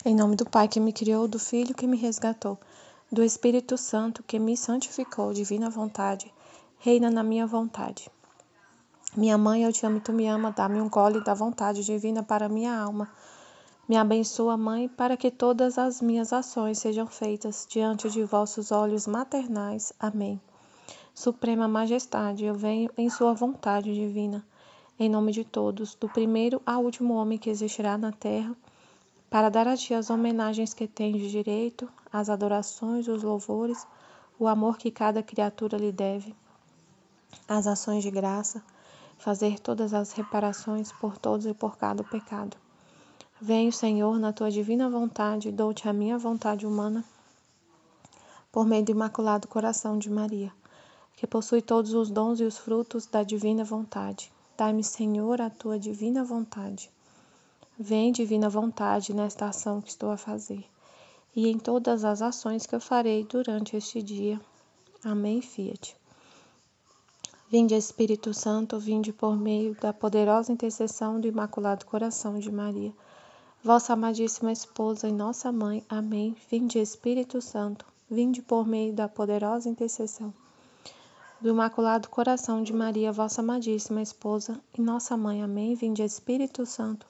Em nome do Pai que me criou, do Filho que me resgatou, do Espírito Santo que me santificou, divina vontade, reina na minha vontade. Minha mãe, eu te amo e tu me ama, dá-me um gole da vontade divina para minha alma. Me abençoa, Mãe, para que todas as minhas ações sejam feitas diante de vossos olhos maternais. Amém. Suprema Majestade, eu venho em sua vontade divina, em nome de todos, do primeiro ao último homem que existirá na terra, para dar a ti as homenagens que tens de direito, as adorações, os louvores, o amor que cada criatura lhe deve, as ações de graça, fazer todas as reparações por todos e por cada pecado. Venho, Senhor, na tua divina vontade, dou-te a minha vontade humana, por meio do Imaculado Coração de Maria, que possui todos os dons e os frutos da divina vontade. Dai-me, Senhor, a tua divina vontade. Vem, divina vontade, nesta ação que estou a fazer, e em todas as ações que eu farei durante este dia. Amém, Fiat. Vinde, Espírito Santo, vinde por meio da poderosa intercessão do Imaculado Coração de Maria, vossa amadíssima esposa e nossa mãe. Amém. Vinde, Espírito Santo, vinde por meio da poderosa intercessão do Imaculado Coração de Maria, vossa amadíssima esposa e nossa mãe. Amém. Vinde, Espírito Santo,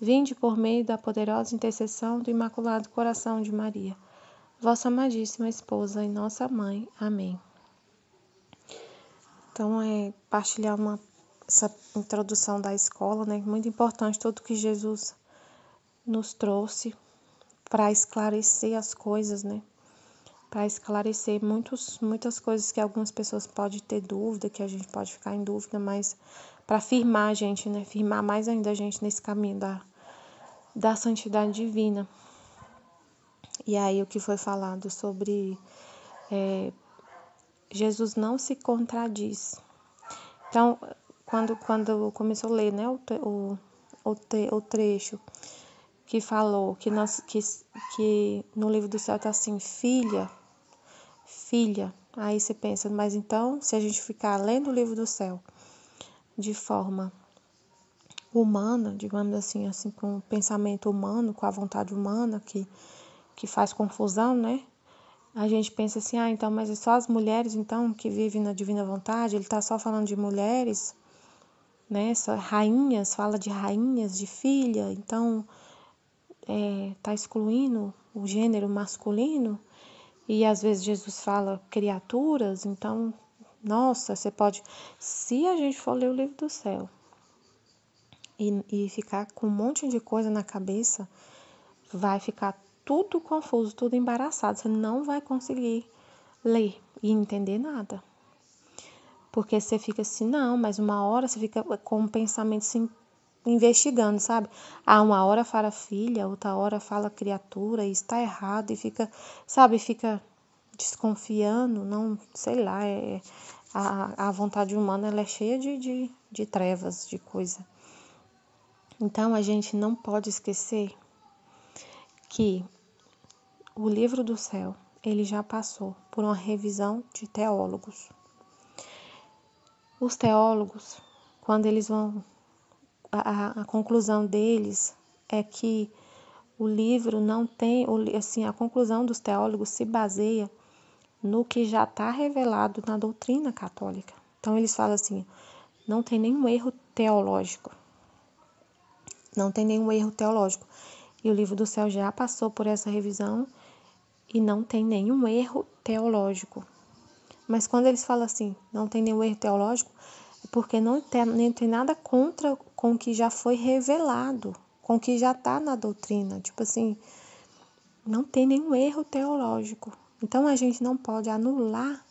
vinde por meio da poderosa intercessão do Imaculado Coração de Maria, vossa amadíssima esposa e nossa mãe. Amém. Então, partilhar essa introdução da escola, né? Muito importante, tudo que Jesus nos trouxe para esclarecer as coisas, né? Para esclarecer muitas coisas que algumas pessoas podem ter dúvida, que a gente pode ficar em dúvida, mas para firmar a gente, né? Firmar mais ainda a gente nesse caminho da santidade divina. E aí o que foi falado sobre Jesus não se contradiz. Então, quando começou a ler, né, o trecho que falou que no livro do céu está assim, filha, aí você pensa, mas então, se a gente ficar lendo o livro do céu de forma humana, digamos assim com o pensamento humano, com a vontade humana, que faz confusão, né? A gente pensa assim, então, mas é só as mulheres, então, que vivem na divina vontade? Ele está só falando de mulheres, né? Só rainhas, fala de rainhas, de filha, então, está excluindo o gênero masculino? E às vezes Jesus fala criaturas, então, nossa, você pode... Se a gente for ler o livro do céu e ficar com um monte de coisa na cabeça, vai ficar tudo confuso, tudo embaraçado. Você não vai conseguir ler e entender nada. Porque você fica assim, não, mas uma hora você fica com um pensamento assim, investigando, sabe? Uma hora fala filha, outra hora fala criatura, e está errado, e fica, sabe, fica desconfiando, não, sei lá, a vontade humana ela é cheia de trevas, de coisa. Então a gente não pode esquecer que o livro do céu, ele já passou por uma revisão de teólogos. Os teólogos, quando eles vão... A conclusão deles é que o livro não tem... Assim, a conclusão dos teólogos se baseia no que já está revelado na doutrina católica. Então, eles falam assim, não tem nenhum erro teológico. Não tem nenhum erro teológico. E o livro do céu já passou por essa revisão e não tem nenhum erro teológico. Mas quando eles falam assim, não tem nenhum erro teológico, é porque não tem nada contra com o que já foi revelado, com o que já está na doutrina. Tipo assim, não tem nenhum erro teológico. Então a gente não pode anular,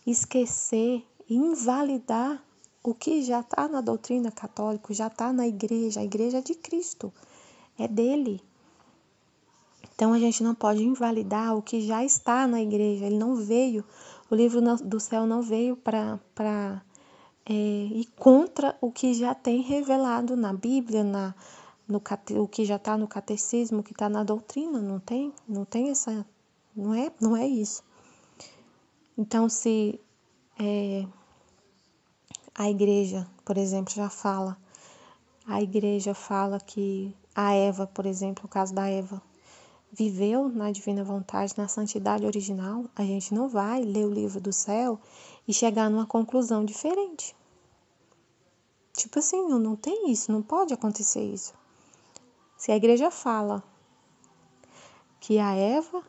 esquecer, invalidar o que já está na doutrina católica, já está na igreja. A igreja é de Cristo, é dele. Então a gente não pode invalidar o que já está na igreja. Ele não veio, o livro do céu não veio para ir contra o que já tem revelado na Bíblia, o que já está no catecismo, o que está na doutrina. Não tem essa, não é isso. Então se a igreja, por exemplo, a igreja fala que a Eva, por exemplo, o caso da Eva, viveu na divina vontade, na santidade original, a gente não vai ler o livro do céu e chegar numa conclusão diferente. Tipo assim, não tem isso, não pode acontecer isso. Se a igreja fala que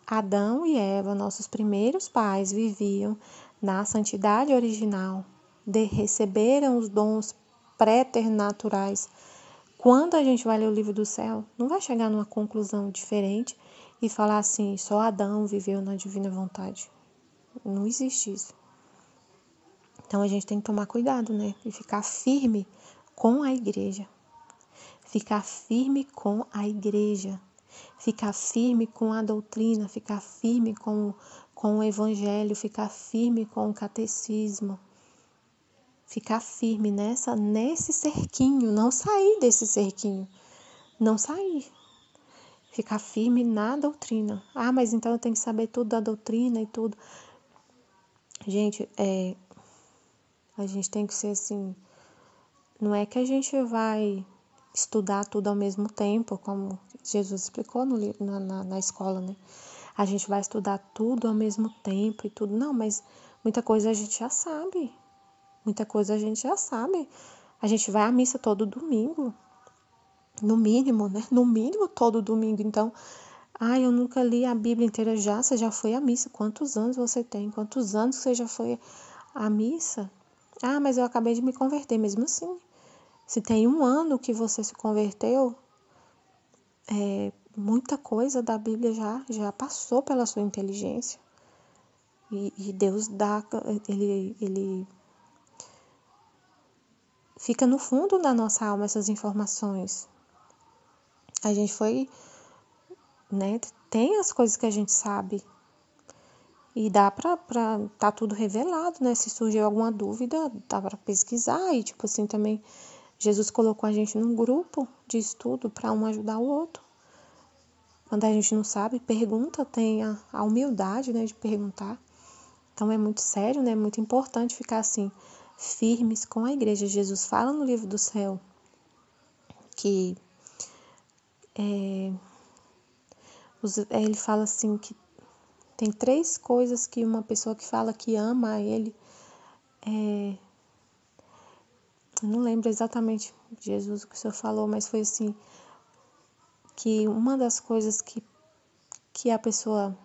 Adão e Eva, nossos primeiros pais, viviam na santidade original, receberam os dons préternaturais. Quando a gente vai ler o livro do céu, não vai chegar numa conclusão diferente e falar assim, só Adão viveu na divina vontade. Não existe isso. Então a gente tem que tomar cuidado, né? E ficar firme com a igreja. Ficar firme com a igreja. Ficar firme com a doutrina, ficar firme com o evangelho, ficar firme com o catecismo. Ficar firme nesse cerquinho, não sair desse cerquinho. Não sair. Ficar firme na doutrina. Ah, mas então eu tenho que saber tudo da doutrina e tudo. Gente, a gente tem que ser assim. Não é que a gente vai estudar tudo ao mesmo tempo, como Jesus explicou na escola, né? A gente vai estudar tudo ao mesmo tempo e tudo. Não, mas muita coisa a gente já sabe. Muita coisa a gente já sabe. A gente vai à missa todo domingo. No mínimo, né? No mínimo todo domingo. Então, eu nunca li a Bíblia inteira já. Você já foi à missa. Quantos anos você tem? Quantos anos você já foi à missa? Mas eu acabei de me converter. Mesmo assim, se tem 1 ano que você se converteu, muita coisa da Bíblia já passou pela sua inteligência. E Deus dá, ele fica no fundo da nossa alma essas informações. A gente foi, né, tem as coisas que a gente sabe. E dá pra tá tudo revelado, né? Se surgiu alguma dúvida, dá pra pesquisar. E tipo assim, também Jesus colocou a gente num grupo de estudo para um ajudar o outro. Quando a gente não sabe, pergunta, tem a humildade, né, de perguntar. Então é muito sério, né? É muito importante ficar assim, firmes com a igreja. Jesus fala no livro do céu que ele fala assim que tem 3 coisas que uma pessoa que fala que ama a ele, eu não lembro exatamente, Jesus, o que o Senhor falou, mas foi assim, que uma das coisas que a pessoa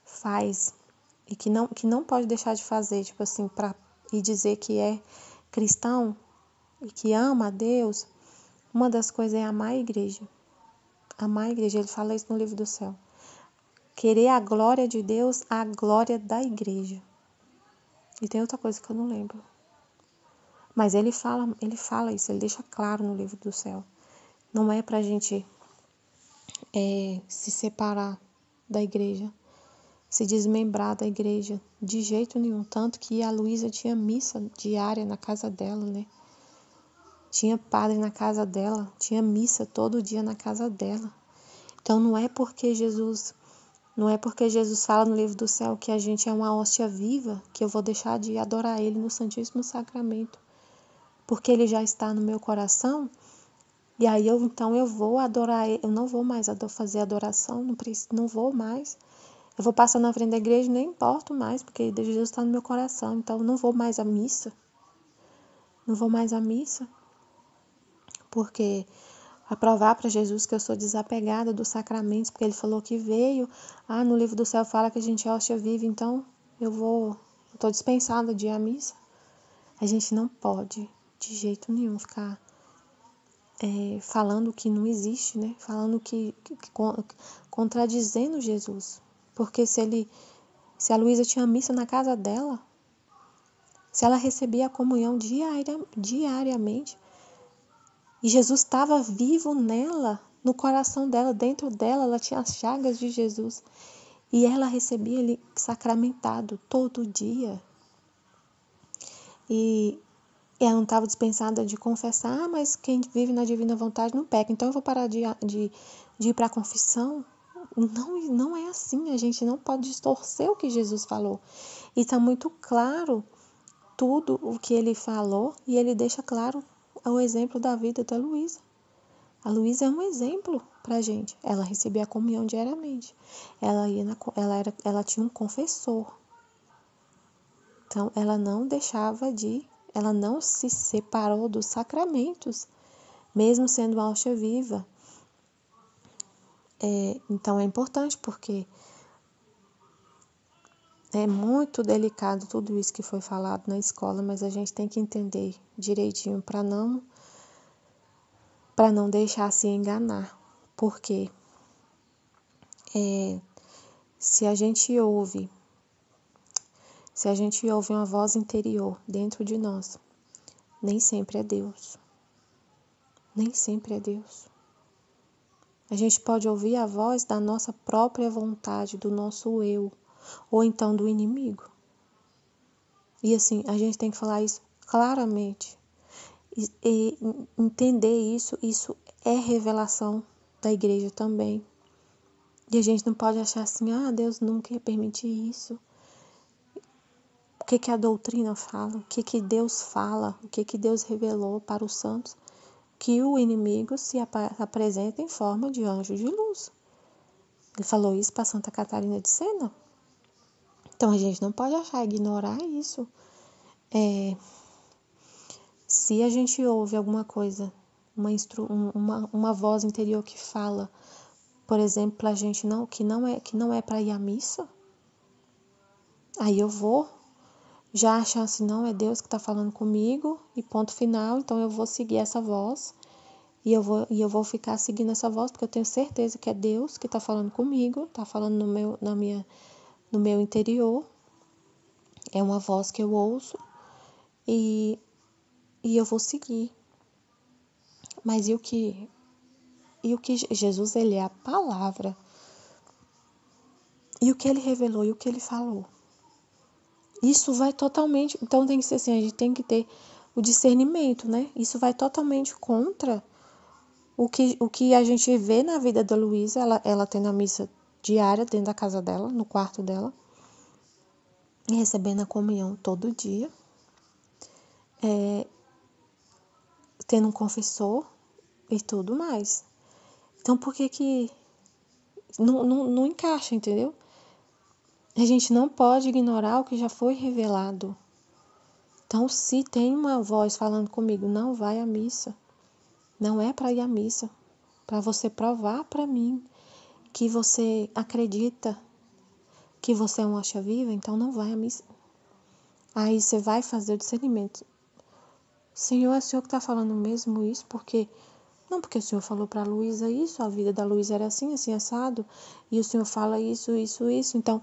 faz e que não pode deixar de fazer, tipo assim, e dizer que é cristão e que ama a Deus, uma das coisas é amar a igreja. Amar a igreja, ele fala isso no livro do céu. Querer a glória de Deus, a glória da igreja. E tem outra coisa que eu não lembro. Mas ele fala isso, ele deixa claro no livro do céu. Não é pra gente se separar da igreja, se desmembrar da igreja, de jeito nenhum. Tanto que a Luísa tinha missa diária na casa dela, né? Tinha padre na casa dela, tinha missa todo dia na casa dela. Então não é porque Jesus fala no livro do céu que a gente é uma hóstia viva, que eu vou deixar de adorar ele no Santíssimo Sacramento. Porque ele já está no meu coração, e aí eu vou adorar ele, eu não vou mais fazer adoração, não vou mais. Eu vou passar na frente da igreja e nem importo mais, porque Jesus está no meu coração, então eu não vou mais à missa. Não vou mais à missa, porque a provar para Jesus que eu sou desapegada dos sacramentos, porque ele falou que veio, no livro do céu fala que a gente é hóstia viva, então eu estou dispensada de ir à missa. A gente não pode, de jeito nenhum, ficar falando que não existe, né? Falando contradizendo Jesus. Porque se a Luísa tinha missa na casa dela, se ela recebia a comunhão diariamente, e Jesus estava vivo nela, no coração dela, dentro dela, ela tinha as chagas de Jesus. E ela recebia ele sacramentado todo dia. E ela não estava dispensada de confessar, mas quem vive na divina vontade não peca. Então eu vou parar de ir para a confissão. Não é assim, a gente não pode distorcer o que Jesus falou. E está muito claro tudo o que ele falou, e ele deixa claro o exemplo da vida da Luísa. A Luísa é um exemplo pra gente. Ela recebia a comunhão diariamente. Ela tinha um confessor. Então, ela não se separou dos sacramentos, mesmo sendo hóstia viva. Então, é importante porque é muito delicado tudo isso que foi falado na escola, mas a gente tem que entender direitinho para não deixar se enganar. Porque se a gente ouve uma voz interior dentro de nós, nem sempre é Deus. Nem sempre é Deus. A gente pode ouvir a voz da nossa própria vontade, do nosso eu, ou então do inimigo. E assim, a gente tem que falar isso claramente. E entender isso é revelação da igreja também. E a gente não pode achar assim, Deus nunca ia permitir isso. O que a doutrina fala? O que Deus fala? O que Deus revelou para os santos? Que o inimigo se apresenta em forma de anjo de luz. Ele falou isso para Santa Catarina de Sena. Então a gente não pode ignorar isso. Se a gente ouve alguma coisa, uma voz interior que fala, por exemplo, pra gente que não é para ir à missa, aí eu vou já achar assim, não é Deus que está falando comigo e ponto final, então eu vou seguir essa voz e eu vou ficar seguindo essa voz porque eu tenho certeza que é Deus que está falando comigo, está falando no meu interior, é uma voz que eu ouço e eu vou seguir. Mas e o que Jesus, ele é a palavra. E o que ele revelou e o que ele falou. Isso vai totalmente... Então tem que ser assim, a gente tem que ter o discernimento, né? Isso vai totalmente contra o que a gente vê na vida da Luísa, ela tendo a missa diária dentro da casa dela, no quarto dela, e recebendo a comunhão todo dia, tendo um confessor e tudo mais. Então por que não encaixa, entendeu? A gente não pode ignorar o que já foi revelado. Então, se tem uma voz falando comigo, não vai à missa, não é para ir à missa, para você provar para mim que você acredita que você é uma hóstia viva, então não vai à missa. Aí você vai fazer o discernimento. Senhor, é o Senhor que está falando mesmo isso? Porque o Senhor falou para a Luísa isso, a vida da Luísa era assim, assim, assado, e o Senhor fala isso, então...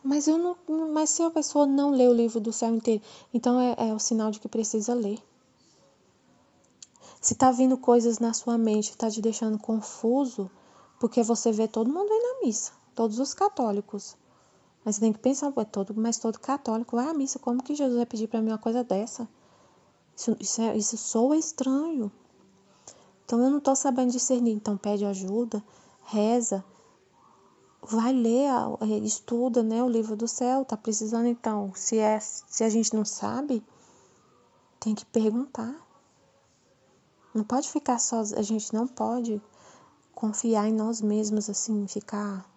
Mas se a pessoa não lê o livro do céu inteiro, então é o sinal de que precisa ler. Se tá vindo coisas na sua mente, tá te deixando confuso, porque você vê todo mundo aí na missa, todos os católicos. Mas você tem que pensar, mas todo católico vai à missa, como que Jesus vai pedir para mim uma coisa dessa? Isso soa estranho. Então eu não tô sabendo discernir, então pede ajuda, reza, vai ler, estuda, né, o livro do céu, tá precisando então, se a gente não sabe, tem que perguntar. Não pode ficar a gente não pode confiar em nós mesmos, assim, ficar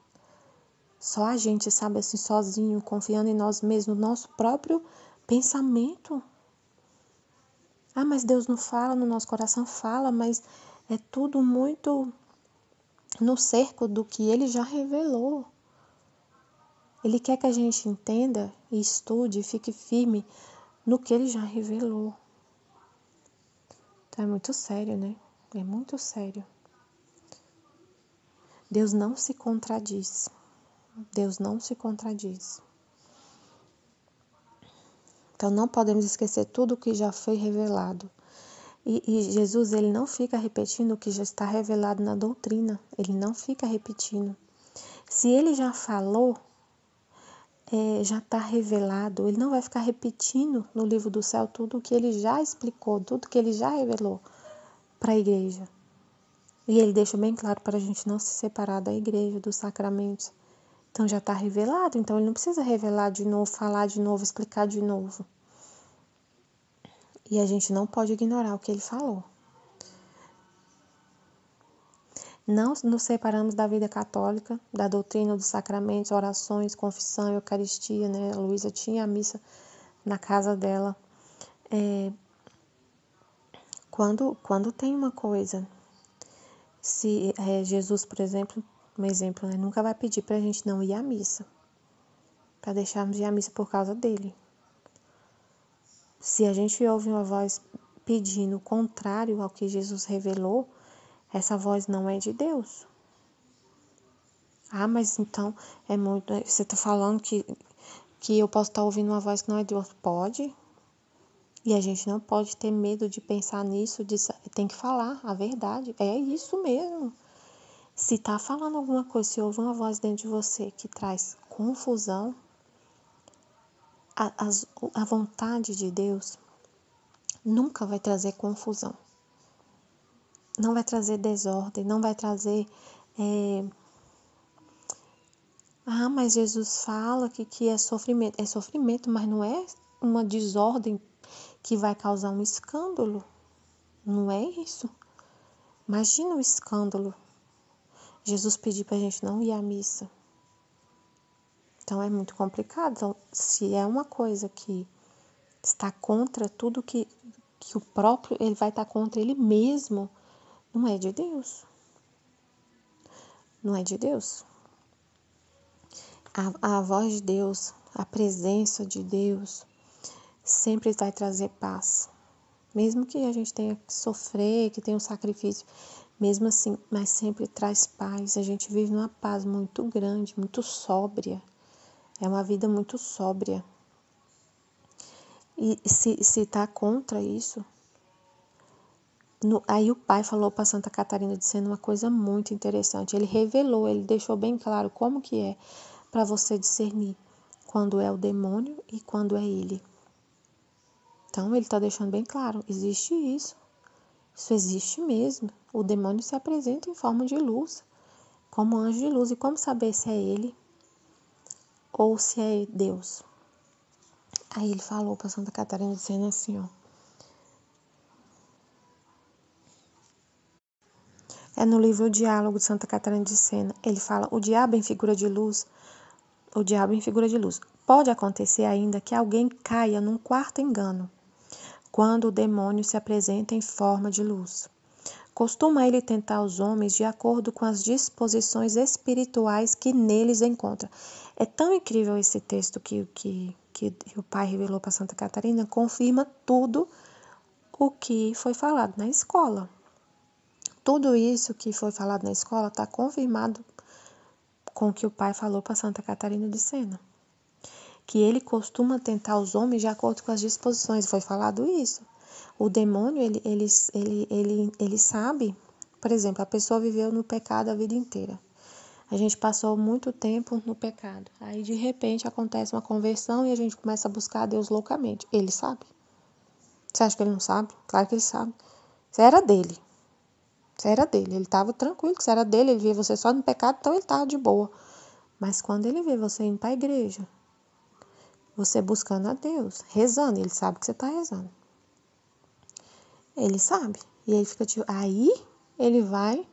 só a gente, sabe, assim, sozinho, confiando em nós mesmos, no nosso próprio pensamento. Mas Deus não fala, no nosso coração fala, mas é tudo muito no cerco do que Ele já revelou. Ele quer que a gente entenda e estude e fique firme no que Ele já revelou. Então é muito sério, né? É muito sério. Deus não se contradiz. Deus não se contradiz. Então não podemos esquecer tudo o que já foi revelado. E Jesus, ele não fica repetindo o que já está revelado na doutrina. Ele não fica repetindo. Se ele já falou, já está revelado. Ele não vai ficar repetindo no livro do céu tudo o que ele já explicou, tudo que ele já revelou para a igreja. E ele deixa bem claro para a gente não se separar da igreja, dos sacramentos. Então já está revelado, então ele não precisa revelar de novo, falar de novo, explicar de novo. E a gente não pode ignorar o que ele falou. Não nos separamos da vida católica, da doutrina dos sacramentos, orações, confissão, eucaristia, né? A Luísa tinha a missa na casa dela. Quando tem uma coisa, se Jesus, por exemplo, um exemplo, né? Nunca vai pedir pra gente não ir à missa, para deixarmos de ir à missa por causa dele. Se a gente ouve uma voz pedindo o contrário ao que Jesus revelou, essa voz não é de Deus. Ah, mas então você está falando que eu posso estar ouvindo uma voz que não é de Deus? Pode. E a gente não pode ter medo de pensar nisso, tem que falar a verdade. É isso mesmo. Se está falando alguma coisa, se houve uma voz dentro de você que traz confusão, a vontade de Deus nunca vai trazer confusão. Não vai trazer desordem, não vai trazer... mas Jesus fala que é sofrimento. É sofrimento, mas não é uma desordem que vai causar um escândalo. Não é isso. Imagina o escândalo. Jesus pediu pra gente não ir à missa. Então é muito complicado. Então, se é uma coisa que está contra tudo que o próprio, ele vai estar contra ele mesmo, não é de Deus. Não é de Deus. A voz de Deus, a presença de Deus, sempre vai trazer paz. Mesmo que a gente tenha que sofrer, que tenha um sacrifício, mesmo assim, mas sempre traz paz. A gente vive numa paz muito grande, muito sóbria. É uma vida muito sóbria. E se está contra isso, aí o pai falou para Santa Catarina dizendo uma coisa muito interessante. Ele revelou, ele deixou bem claro como que é para você discernir quando é o demônio e quando é ele. Então ele está deixando bem claro, existe isso. Isso existe mesmo. O demônio se apresenta em forma de luz, como anjo de luz. E como saber se é ele ou se é Deus? Aí ele falou para Santa Catarina dizendo assim, ó. É no livro O Diálogo de Santa Catarina de Sena. Ele fala, o diabo em figura de luz. Pode acontecer ainda que alguém caia num quarto engano, quando o demônio se apresenta em forma de luz. Costuma ele tentar os homens de acordo com as disposições espirituais que neles encontra. É tão incrível esse texto que o pai revelou para Santa Catarina, confirma tudo o que foi falado na escola. Tudo isso que foi falado na escola está confirmado com o que o pai falou para Santa Catarina de Sena. Que ele costuma tentar os homens de acordo com as disposições. Foi falado isso. O demônio, ele sabe, por exemplo, a pessoa viveu no pecado a vida inteira. A gente passou muito tempo no pecado. Aí, de repente, acontece uma conversão e a gente começa a buscar a Deus loucamente. Ele sabe. Você acha que ele não sabe? Claro que ele sabe. Isso era dele. Ele estava tranquilo, que isso era dele. Ele via você só no pecado, então ele estava de boa. Mas quando ele vê você indo para a igreja, você buscando a Deus, rezando, ele sabe que você está rezando. Ele sabe. E ele fica aí ele vai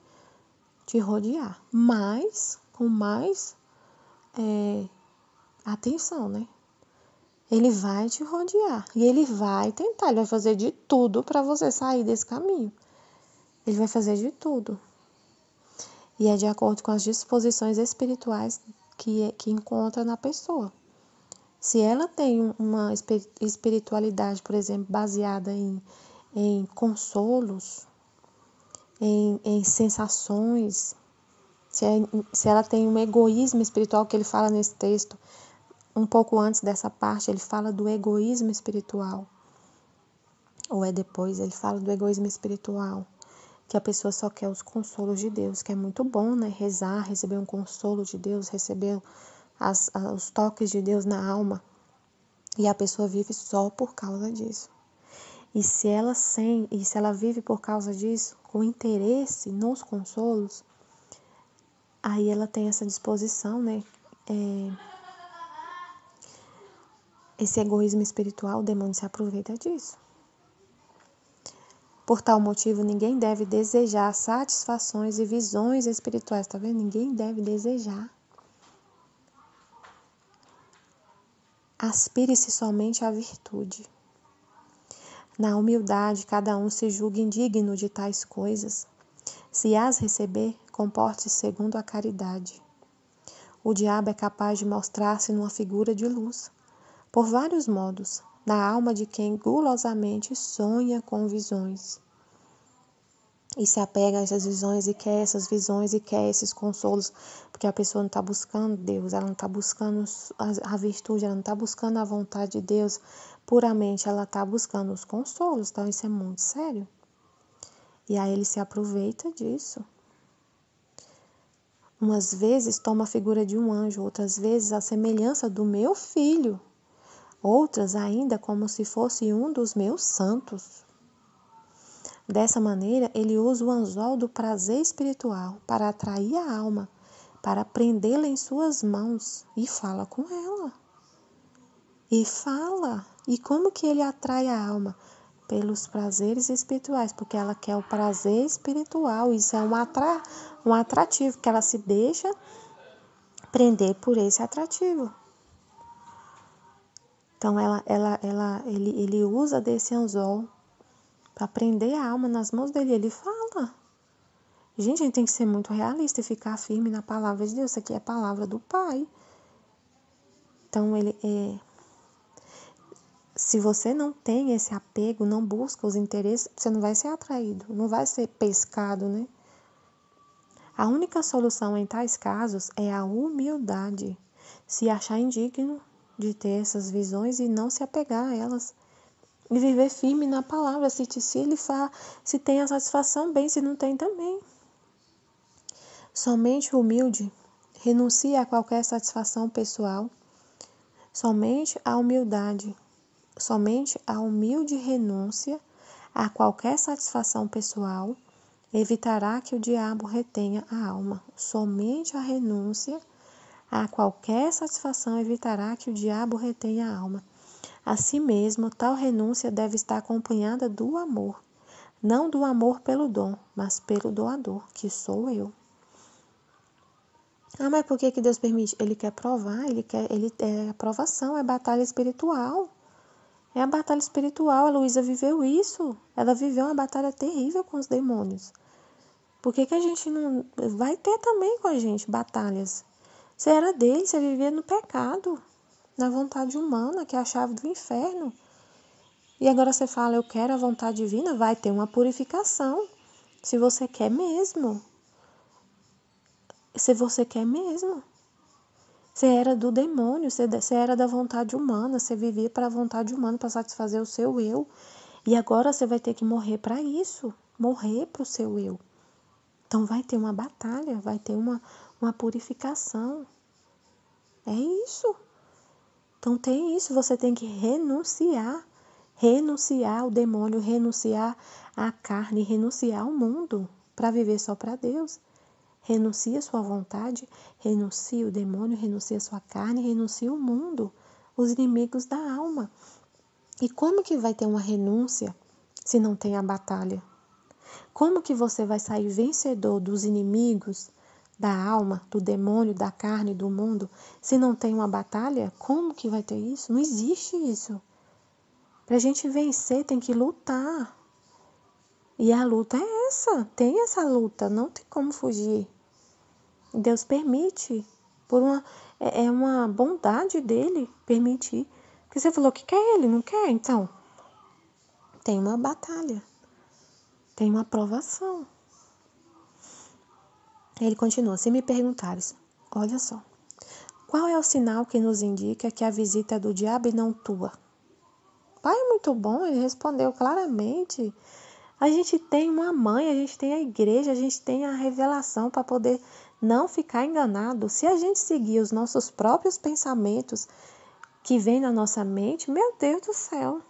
te rodear. Mas com mais atenção, né? Ele vai te rodear. E ele vai tentar. Ele vai fazer de tudo para você sair desse caminho. Ele vai fazer de tudo. E é de acordo com as disposições espirituais que encontra na pessoa. Se ela tem uma espiritualidade, por exemplo, baseada em consolos, em sensações, se ela tem um egoísmo espiritual, que ele fala nesse texto, um pouco antes dessa parte, ele fala do egoísmo espiritual, ou é depois, ele fala do egoísmo espiritual, que a pessoa só quer os consolos de Deus, que é muito bom, né? Rezar, receber um consolo de Deus, receber os toques de Deus na alma, e a pessoa vive só por causa disso. E se ela vive por causa disso, com interesse nos consolos, aí ela tem essa disposição, né? Esse egoísmo espiritual, o demônio se aproveita disso. Por tal motivo, ninguém deve desejar satisfações e visões espirituais. Tá vendo? Ninguém deve desejar. Aspire-se somente à virtude. Na humildade, cada um se julga indigno de tais coisas. Se as receber, comporte-se segundo a caridade. O diabo é capaz de mostrar-se numa figura de luz, por vários modos, na alma de quem gulosamente sonha com visões. E se apega a essas visões e quer essas visões e quer esses consolos, porque a pessoa não está buscando Deus, ela não está buscando a virtude, ela não está buscando a vontade de Deus puramente, ela está buscando os consolos, então isso é muito sério. E aí ele se aproveita disso. Umas vezes toma a figura de um anjo, outras vezes a semelhança do meu filho, outras ainda como se fosse um dos meus santos. Dessa maneira, ele usa o anzol do prazer espiritual para atrair a alma, para prendê-la em suas mãos e fala com ela. E fala. E como que ele atrai a alma? Pelos prazeres espirituais, porque ela quer o prazer espiritual. Isso é um atrativo, que ela se deixa prender por esse atrativo. Então, ele usa desse anzol para prender a alma nas mãos dele. Ele fala. Gente, a gente tem que ser muito realista e ficar firme na palavra de Deus. Isso aqui é a palavra do Pai. Então, se você não tem esse apego, não busca os interesses, você não vai ser atraído, não vai ser pescado, né? A única solução em tais casos é a humildade. Se achar indigno de ter essas visões e não se apegar a elas. E viver firme na palavra. Se tem a satisfação, bem, se não tem também. Somente o humilde renuncia a qualquer satisfação pessoal. Somente a humildade, somente a humilde renúncia a qualquer satisfação pessoal evitará que o diabo retenha a alma. Somente a renúncia a qualquer satisfação evitará que o diabo retenha a alma. Assim mesmo, tal renúncia deve estar acompanhada do amor, não do amor pelo dom, mas pelo doador, que sou eu. Ah, mas por que Deus permite? Ele quer provar, é aprovação, é batalha espiritual. É a batalha espiritual, a Luísa viveu isso. Ela viveu uma batalha terrível com os demônios. Por que a gente não... Vai ter também com a gente batalhas. Você era dele, você vivia no pecado, na vontade humana, que é a chave do inferno. E agora você fala, eu quero a vontade divina, vai ter uma purificação. Se você quer mesmo. Se você quer mesmo. Você era do demônio, você era da vontade humana, você vivia para a vontade humana, para satisfazer o seu eu. E agora você vai ter que morrer para isso, morrer para o seu eu. Então vai ter uma batalha, vai ter uma purificação. É isso. Então tem isso, você tem que renunciar ao demônio, renunciar à carne, renunciar ao mundo para viver só para Deus. Renuncia a sua vontade, renuncia o demônio, renuncia a sua carne, renuncia o mundo, os inimigos da alma. E como que vai ter uma renúncia se não tem a batalha? Como que você vai sair vencedor dos inimigos da alma, do demônio, da carne, do mundo, se não tem uma batalha? Como que vai ter isso? Não existe isso. Para a gente vencer tem que lutar. E a luta é essa, tem essa luta, não tem como fugir. Deus permite, é uma bondade dele permitir. Porque você falou que quer ele, não quer? Então, tem uma batalha, tem uma provação. Ele continua, se me perguntares, olha só, qual é o sinal que nos indica que a visita é do diabo e não tua? Pai é muito bom, ele respondeu claramente. A gente tem uma mãe, a gente tem a igreja, a gente tem a revelação para poder não ficar enganado. Se a gente seguir os nossos próprios pensamentos que vêm na nossa mente, meu Deus do céu,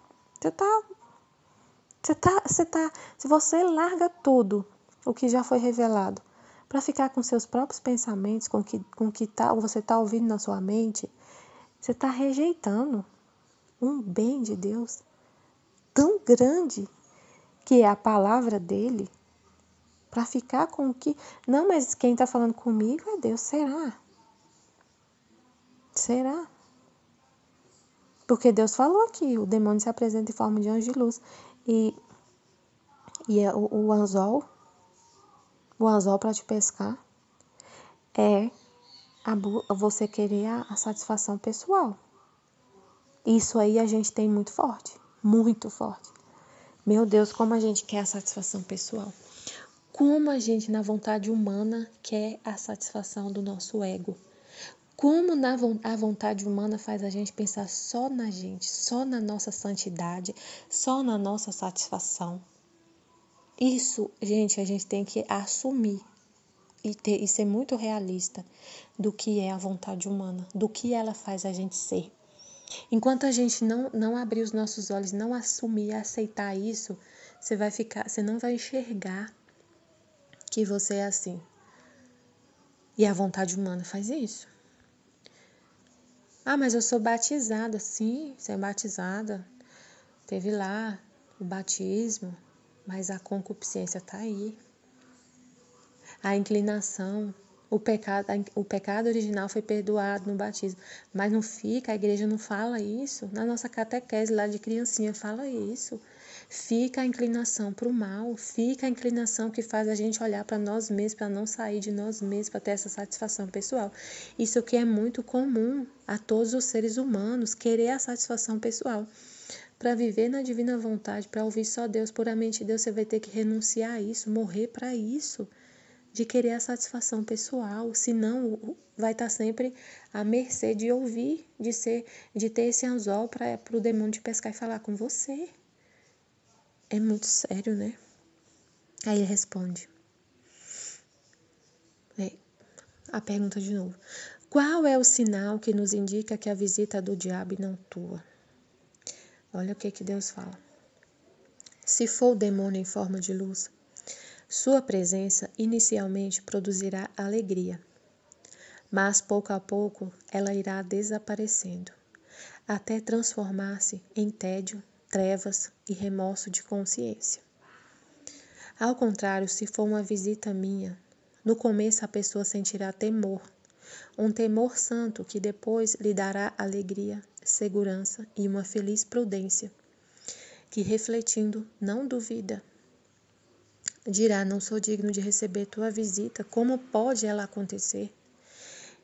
se você larga tudo o que já foi revelado para ficar com seus próprios pensamentos, com o que você está ouvindo na sua mente, você está rejeitando um bem de Deus tão grande que é a palavra dele, para ficar com o que... Não, mas quem está falando comigo é Deus. Será? Será? Porque Deus falou aqui, o demônio se apresenta em forma de anjo de luz. E o anzol para te pescar é você querer a satisfação pessoal. Isso aí a gente tem muito forte, muito forte. Meu Deus, como a gente quer a satisfação pessoal. Como a gente, na vontade humana, quer a satisfação do nosso ego. Como a vontade humana faz a gente pensar só na gente, só na nossa santidade, só na nossa satisfação. Isso, gente, a gente tem que assumir e ser muito realista do que é a vontade humana, do que ela faz a gente ser. Enquanto a gente não abrir os nossos olhos, não assumir e aceitar isso, você não vai enxergar que você é assim. E a vontade humana faz isso. Ah, mas eu sou batizada. Sim, você é batizada. Teve lá o batismo, mas a concupiscência está aí. A inclinação, o pecado original foi perdoado no batismo. Mas não fica, a igreja não fala isso. Na nossa catequese lá de criancinha fala isso. Fica a inclinação para o mal, fica a inclinação que faz a gente olhar para nós mesmos, para não sair de nós mesmos, para ter essa satisfação pessoal. Isso que é muito comum a todos os seres humanos, querer a satisfação pessoal. Para viver na divina vontade, para ouvir só Deus, puramente Deus, você vai ter que renunciar a isso, morrer para isso, de querer a satisfação pessoal, senão vai estar sempre à mercê de ouvir, de ter esse anzol para o demônio te pescar e falar com você. É muito sério, né? Aí ele responde. A pergunta de novo. Qual é o sinal que nos indica que a visita do diabo não tua? Olha o que Deus fala. Se for o demônio em forma de luz, sua presença inicialmente produzirá alegria, mas pouco a pouco ela irá desaparecendo, até transformar-se em tédio, trevas e remorso de consciência. Ao contrário, se for uma visita minha, no começo a pessoa sentirá temor, um temor santo que depois lhe dará alegria, segurança e uma feliz prudência, que refletindo não duvida. Dirá, não sou digno de receber tua visita, como pode ela acontecer?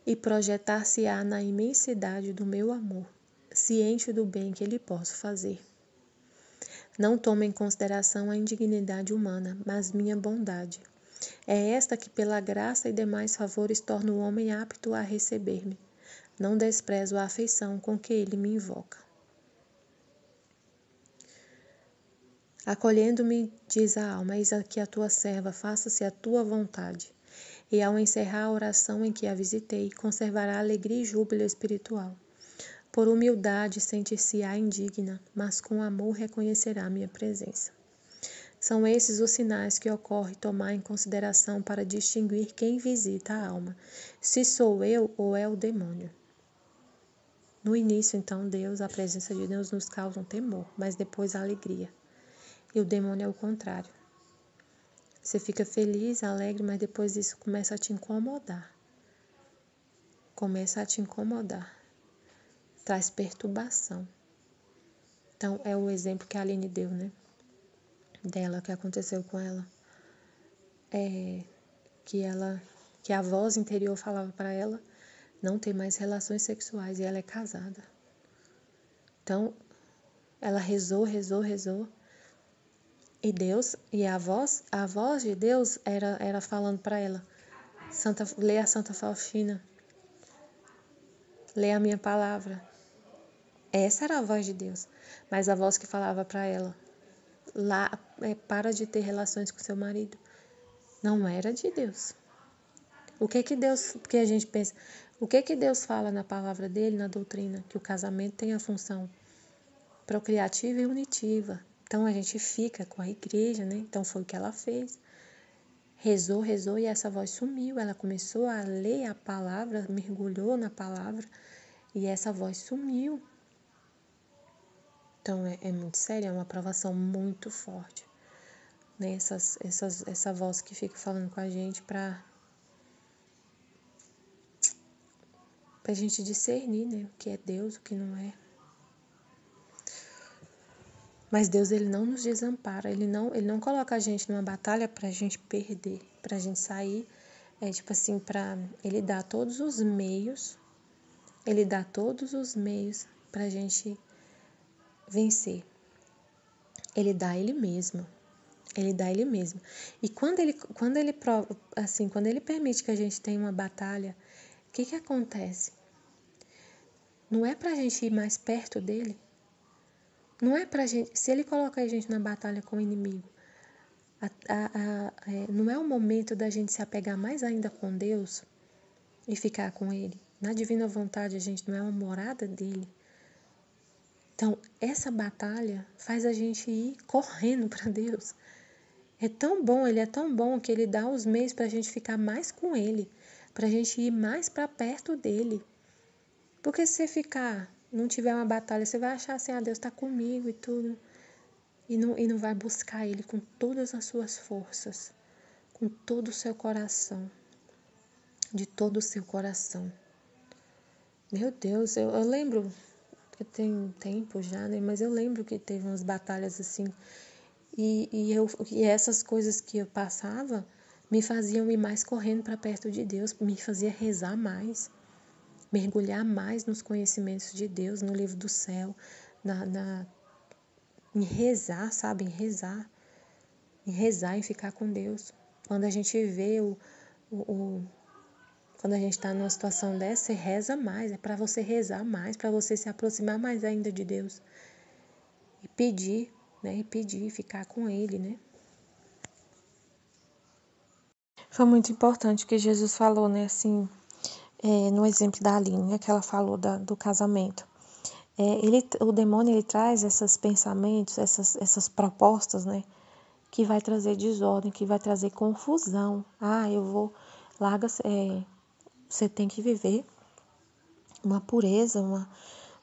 E projetar-se-á na imensidade do meu amor, ciente do bem que lhe posso fazer. Não toma em consideração a indignidade humana, mas minha bondade. É esta que, pela graça e demais favores, torna o homem apto a receber-me. Não desprezo a afeição com que ele me invoca. Acolhendo-me, diz a alma, eis aqui a tua serva, faça-se a tua vontade. E ao encerrar a oração em que a visitei, conservará alegria e júbilo espiritual. Por humildade sentir-se-á indigna, mas com amor reconhecerá minha presença. São esses os sinais que ocorre tomar em consideração para distinguir quem visita a alma, se sou eu ou é o demônio. No início, então, a presença de Deus nos causa um temor, mas depois a alegria. E o demônio é o contrário. Você fica feliz, alegre, mas depois isso começa a te incomodar. Traz perturbação. Então, é o exemplo que a Aline deu, né? Dela, que aconteceu com ela. Que a voz interior falava para ela não ter mais relações sexuais e ela é casada. Então, ela rezou. E a voz de Deus era falando para ela, lê a Santa Faustina, lê a minha palavra. Essa era a voz de Deus, mas a voz que falava para ela, para de ter relações com seu marido, não era de Deus. Que a gente pensa, o que Deus fala na palavra dele, na doutrina? Que o casamento tem a função procriativa e unitiva. Então a gente fica com a igreja, né? Então foi o que ela fez. Rezou e essa voz sumiu. Ela começou a ler a palavra, mergulhou na palavra e essa voz sumiu. Então é muito sério, é uma provação muito forte. né? Essa voz que fica falando com a gente pra gente discernir, né? O que é Deus, o que não é. Mas Deus, ele não nos desampara, ele não coloca a gente numa batalha pra gente perder, pra gente sair, tipo assim, ele dá todos os meios, pra gente vencer. Ele dá ele mesmo. E quando ele permite que a gente tenha uma batalha, o que acontece? Não é pra gente ir mais perto dele. Não é pra gente, se ele coloca a gente na batalha com o inimigo, não é o momento da gente se apegar mais ainda com Deus e ficar com ele. Na divina vontade, a gente não é uma morada dele. Então, essa batalha faz a gente ir correndo para Deus. Ele é tão bom que ele dá os meios para a gente ficar mais com ele, para a gente ir mais para perto dele. Porque se você não tiver uma batalha, você vai achar assim, Deus está comigo e tudo. E não vai buscar ele com todas as suas forças, com todo o seu coração, de todo o seu coração. Meu Deus, eu lembro, que tem tempo já, né? Mas eu lembro que teve umas batalhas assim, e essas coisas que eu passava me faziam ir mais correndo para perto de Deus, me fazia rezar mais, mergulhar mais nos conhecimentos de Deus, no livro do céu, em rezar, sabe? Em rezar e ficar com Deus. Quando a gente vê quando a gente está numa situação dessa, você reza mais, é para você rezar mais, para você se aproximar mais ainda de Deus. E pedir, né? E pedir, ficar com Ele, né? Foi muito importante o que Jesus falou, né? Assim, no exemplo da Aline, né? Que ela falou do casamento. O demônio, ele traz esses pensamentos, essas propostas, né? Que vai trazer desordem, que vai trazer confusão. Larga, você tem que viver uma pureza,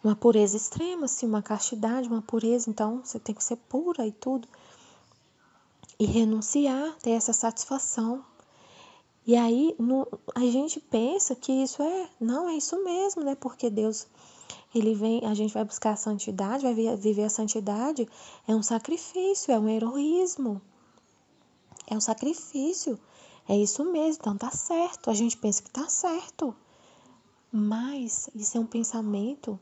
uma pureza extrema, assim, uma castidade, uma pureza. Então, você tem que ser pura e tudo. E renunciar, ter essa satisfação. E aí, a gente pensa que isso não é isso mesmo, né? Porque Deus, a gente vai buscar a santidade, vai viver a santidade, é um sacrifício, é um heroísmo. É um sacrifício. É isso mesmo, então tá certo. A gente pensa que tá certo. Mas isso é um pensamento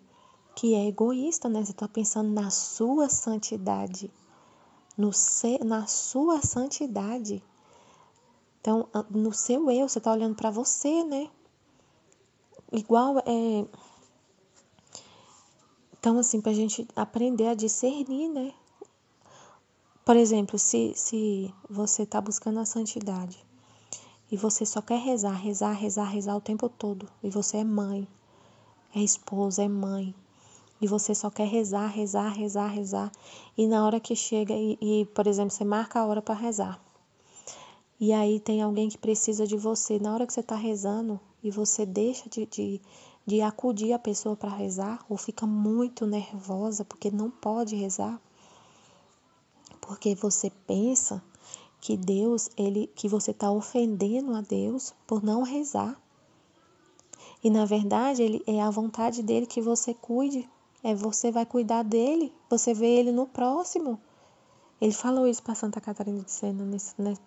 que é egoísta, né? Você tá pensando na sua santidade. Na sua santidade. Então, no seu eu, você tá olhando para você, né? Igual Então, assim, pra gente aprender a discernir, né? Por exemplo, se você tá buscando a santidade e você só quer rezar o tempo todo, e você é mãe, é esposa, é mãe, e você só quer rezar, e na hora que chega por exemplo, você marca a hora para rezar, e aí tem alguém que precisa de você, na hora que você está rezando, e você deixa de acudir a pessoa para rezar, ou fica muito nervosa porque não pode rezar, porque você pensa que que você está ofendendo a Deus por não rezar. E na verdade, é a vontade dele que você cuide. Você vai cuidar dele, você vê ele no próximo. Ele falou isso para Santa Catarina de Sena,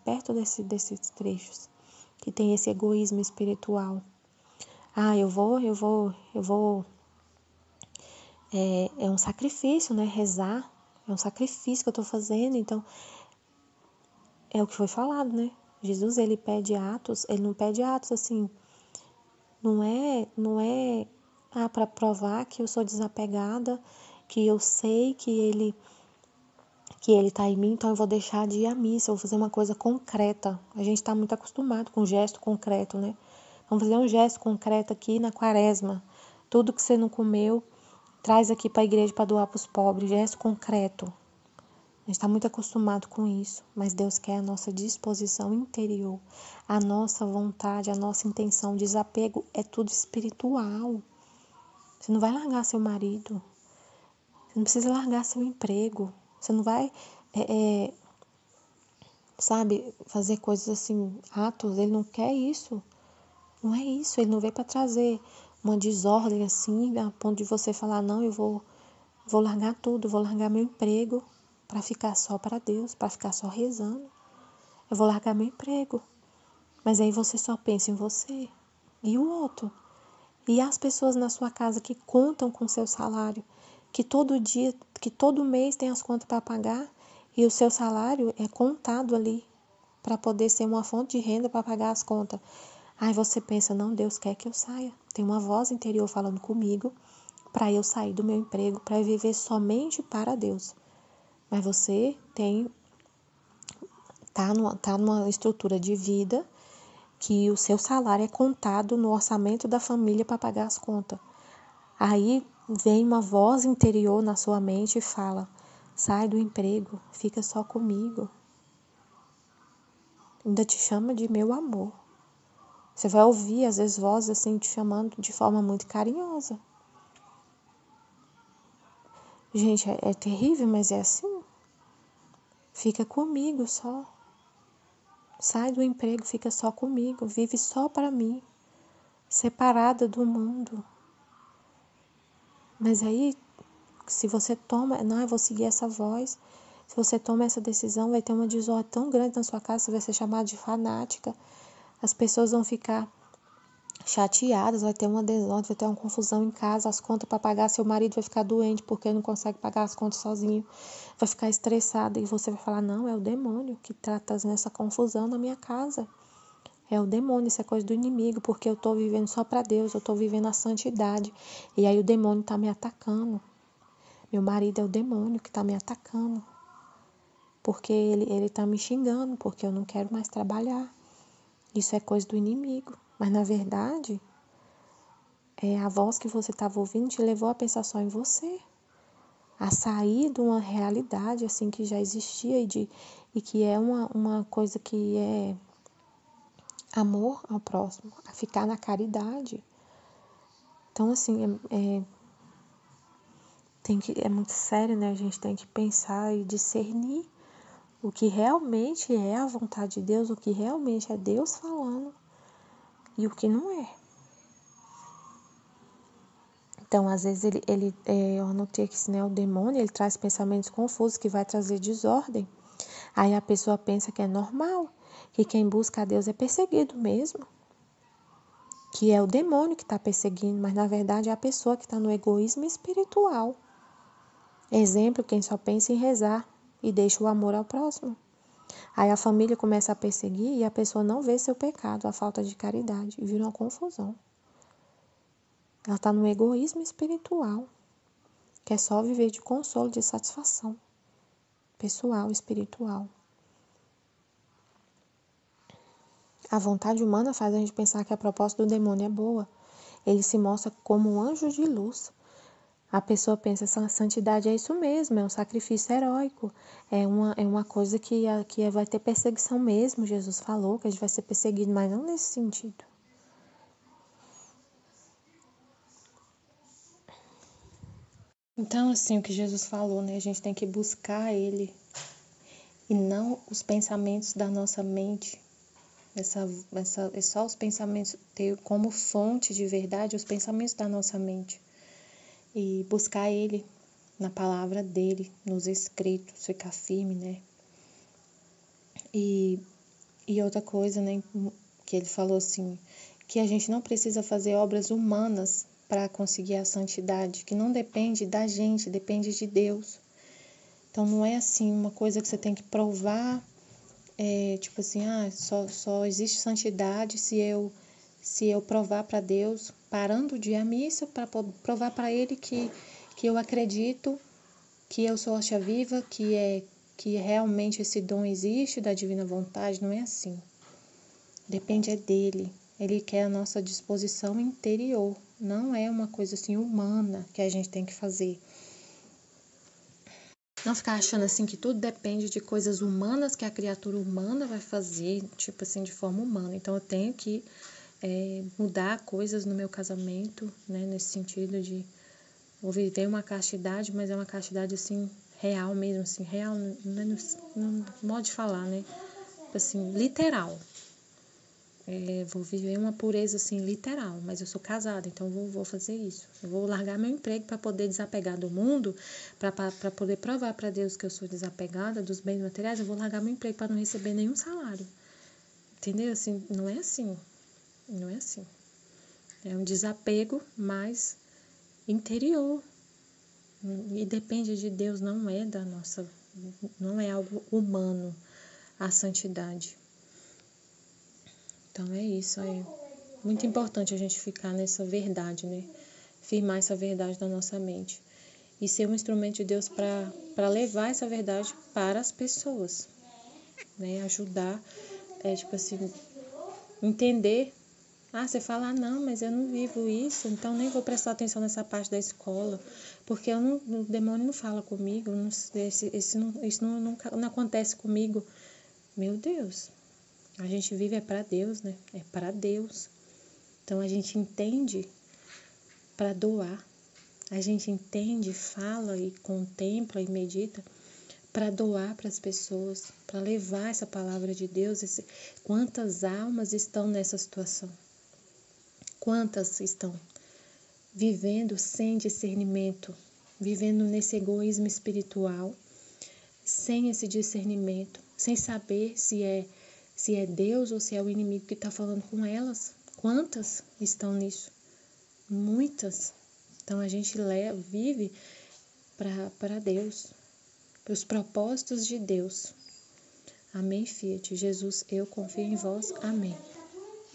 perto desses trechos, que tem esse egoísmo espiritual. Eu vou. É um sacrifício, né? Rezar é um sacrifício que eu estou fazendo, então é o que foi falado, né? Jesus, ele não pede atos assim, não é para provar que eu sou desapegada, que eu sei que ele está em mim, então eu vou deixar de ir à missa, eu vou fazer uma coisa concreta. A gente está muito acostumado com gesto concreto, né? Vamos fazer um gesto concreto aqui na quaresma. Tudo que você não comeu, traz aqui para a igreja para doar para os pobres, gesto concreto. A gente está muito acostumado com isso, mas Deus quer a nossa disposição interior, a nossa vontade, a nossa intenção. Desapego é tudo espiritual. Você não vai largar seu marido, você não precisa largar seu emprego, você não vai sabe, fazer coisas assim, atos, ele não quer isso. Não é isso, ele não veio para trazer uma desordem assim, a ponto de você falar, não, eu vou largar tudo, vou largar meu emprego para ficar só para Deus, para ficar só rezando. Eu vou largar meu emprego. Mas aí você só pensa em você e o outro. E as pessoas na sua casa que contam com o seu salário, que todo dia, que todo mês tem as contas para pagar e o seu salário é contado ali para poder ser uma fonte de renda para pagar as contas. Aí você pensa, não, Deus quer que eu saia. Tem uma voz interior falando comigo para eu sair do meu emprego, para viver somente para Deus. Mas você tá numa estrutura de vida que o seu salário é contado no orçamento da família para pagar as contas. Aí vem uma voz interior na sua mente e fala, sai do emprego, fica só comigo. Ainda te chama de meu amor. Você vai ouvir, às vezes, vozes assim te chamando de forma muito carinhosa. Gente, é terrível, mas é assim. Fica comigo só. Sai do emprego, fica só comigo. Vive só para mim. Separada do mundo. Mas aí, se você toma... Não, eu vou seguir essa voz. Se você toma essa decisão, vai ter uma desordem tão grande na sua casa, você vai ser chamado de fanática. As pessoas vão ficar chateadas, vai ter uma desordem, vai ter uma confusão em casa, as contas para pagar, seu marido vai ficar doente porque não consegue pagar as contas sozinho, vai ficar estressado e você vai falar, não, é o demônio que está trazendo essa confusão na minha casa. É o demônio, isso é coisa do inimigo, porque eu estou vivendo só para Deus, eu estou vivendo a santidade. E aí o demônio está me atacando. Meu marido é o demônio que está me atacando. Porque ele está me xingando, porque eu não quero mais trabalhar. Isso é coisa do inimigo. Mas na verdade, a voz que você estava ouvindo te levou a pensar só em você. A sair de uma realidade assim que já existia e que é uma coisa que é amor ao próximo, a ficar na caridade. Então, assim, é muito sério, né? A gente tem que pensar e discernir o que realmente é a vontade de Deus, o que realmente é Deus falando e o que não é. Então, às vezes, eu anotei aqui, né, o demônio, ele traz pensamentos confusos que vai trazer desordem. Aí a pessoa pensa que é normal, que quem busca a Deus é perseguido mesmo. Que é o demônio que está perseguindo, mas na verdade é a pessoa que está no egoísmo espiritual. Exemplo, quem só pensa em rezar e deixa o amor ao próximo. Aí a família começa a perseguir e a pessoa não vê seu pecado, a falta de caridade, e vira uma confusão. Ela está no egoísmo espiritual, que é só viver de consolo, de satisfação pessoal, espiritual. A vontade humana faz a gente pensar que a proposta do demônio é boa. Ele se mostra como um anjo de luz. A pessoa pensa, essa santidade é isso mesmo, é um sacrifício heróico, é uma coisa que vai ter perseguição mesmo. Jesus falou que a gente vai ser perseguido, mas não nesse sentido. Então, assim, o que Jesus falou, né? A gente tem que buscar Ele e não os pensamentos da nossa mente. É só os pensamentos, ter como fonte de verdade os pensamentos da nossa mente. E buscar Ele na palavra dEle, nos escritos, ficar firme, né? E outra coisa, né, que ele falou assim, que a gente não precisa fazer obras humanas para conseguir a santidade, que não depende da gente, depende de Deus. Então não é assim uma coisa que você tem que provar, tipo assim, só existe santidade se eu provar para Deus, parando de ir à missa, para provar para Ele que eu acredito, que eu sou hostia viva, que realmente esse dom existe da divina vontade. Não é assim. Depende dele. Ele quer a nossa disposição interior. Não é uma coisa assim humana que a gente tem que fazer. Não ficar achando assim que tudo depende de coisas humanas que a criatura humana vai fazer, tipo assim, de forma humana. Então eu tenho que mudar coisas no meu casamento, né? Nesse sentido de vou viver uma castidade, mas é uma castidade assim real mesmo, assim, real, não é no modo de falar, né? assim, literal. Vou viver uma pureza, assim, literal, mas eu sou casada, então vou fazer isso. Eu vou largar meu emprego para poder desapegar do mundo, para poder provar para Deus que eu sou desapegada dos bens materiais. Eu vou largar meu emprego para não receber nenhum salário. Entendeu? Assim, não é assim. Não é assim. É um desapego mais interior. E depende de Deus, não é algo humano a santidade. Então é isso, é muito importante a gente ficar nessa verdade, né? Firmar essa verdade na nossa mente. E ser um instrumento de Deus para levar essa verdade para as pessoas, né? Ajudar, tipo assim, entender. Você fala, não, mas eu não vivo isso, então nem vou prestar atenção nessa parte da escola, porque o demônio não fala comigo, isso não acontece comigo. Meu Deus, a gente vive para Deus, né? É para Deus. Então a gente entende para doar, a gente entende, fala e contempla e medita para doar para as pessoas, para levar essa palavra de Deus. Quantas almas estão nessa situação? Quantas estão vivendo sem discernimento, vivendo nesse egoísmo espiritual, sem esse discernimento, sem saber se é Deus ou se é o inimigo que está falando com elas? Quantas estão nisso? Muitas. Então a gente vive para Deus, para os propósitos de Deus. Amém, Fiat. Jesus, eu confio em vós. Amém.